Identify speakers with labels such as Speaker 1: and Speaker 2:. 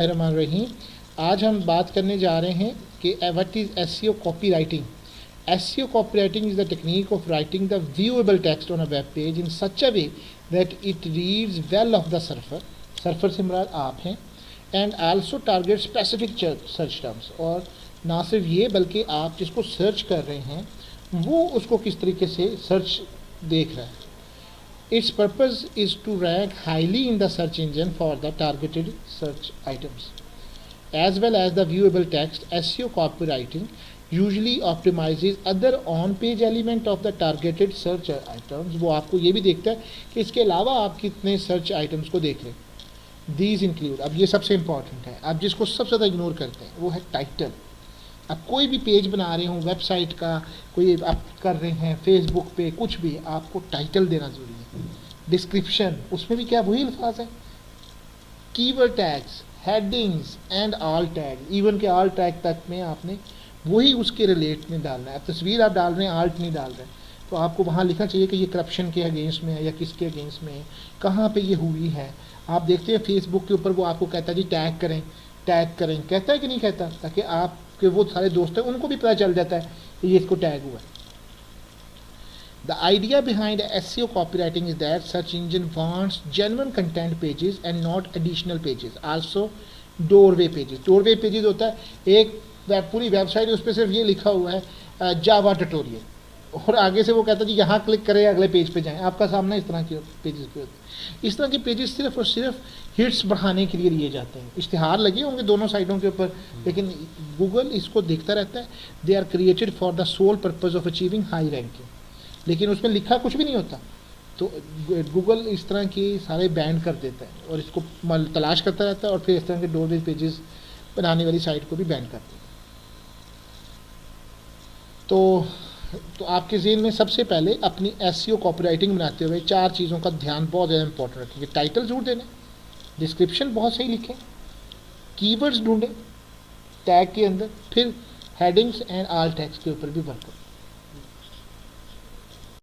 Speaker 1: रहीम। आज हम बात करने जा रहे हैं कि what is SEO copy writing. SEO copy writing is the technique of writing the viewable text on a web page in such a way that it reads well of the surfer. Surfer से मुराद आप हैं। And also target specific search terms, और ना सिर्फ ये बल्कि आप जिसको सर्च कर रहे हैं वो उसको किस तरीके से सर्च देख रहा है। Its purpose is to rank highly in the search engine for the targeted search items. As well as the viewable text, SEO copywriting usually optimizes other on-page element of the targeted search items. वो आपको ये भी देखता है कि इसके अलावा आप कितने सर्च आइटम्स को देख रहे हैं। These include, अब ये सबसे इंपॉर्टेंट है, आप जिसको सबसे ज़्यादा इग्नोर करते हैं वो है टाइटल। आप कोई भी पेज बना रहे हो, वेबसाइट का कोई आप कर रहे हैं, फेसबुक पे कुछ भी, आपको टाइटल देना ज़रूरी है। डिस्क्रिप्शन, उसमें भी क्या वही अल्फाज है। Keyword tags, headings and all tag, even के ऑल टैग तक में आपने वही उसके रिलेट में डालना है। तस्वीर आप डाल रहे हैं, आर्ट नहीं डाल रहे हैं, तो आपको वहाँ लिखना चाहिए कि ये करप्शन के अगेंस्ट में है या किसके अगेंस्ट में है, कहाँ पे ये हुई है। आप देखते हैं फेसबुक के ऊपर वो आपको कहता है जी टैग करें, टैग करें, कहता है कि नहीं कहता, ताकि आपके वो सारे दोस्त हैं उनको भी पता चल जाता है कि ये इसको टैग हुआ है। The idea behind SEO copywriting is that search engine wants genuine content pages and not additional pages. Also doorway pages. Doorway pages होता है एक पूरी वेबसाइट, उस पर सिर्फ ये लिखा हुआ है जावा ट्यूटोरियल, और आगे से वो कहता है जी यहाँ क्लिक करें अगले पेज पे जाएं। आपका सामना इस तरह के पेजेस पे होते हैं। इस तरह के पेजेस सिर्फ और सिर्फ हिट्स बढ़ाने के लिए लिए जाते हैं। इश्तिहार लगे होंगे दोनों साइडों के ऊपर, लेकिन गूगल इसको देखता रहता है। They are created for the sole purpose of achieving high ranking, लेकिन उसमें लिखा कुछ भी नहीं होता, तो गूगल इस तरह के सारे बैन कर देता है और इसको तलाश करता रहता है, और फिर इस तरह के डोरवेज पेजेस बनाने वाली साइट को भी बैन कर देता है। तो आपके ज़हन में सबसे पहले अपनी एसईओ कॉपीराइटिंग बनाते हुए 4 चीज़ों का ध्यान बहुत ज़्यादा इंपॉर्टेंट रखेंगे। टाइटल ज़रूर देना, डिस्क्रिप्शन बहुत सही लिखें, कीवर्ड्स ढूंढें टैग के अंदर, फिर हेडिंग्स एंड ऑल टैग्स के ऊपर भी वर्क करें।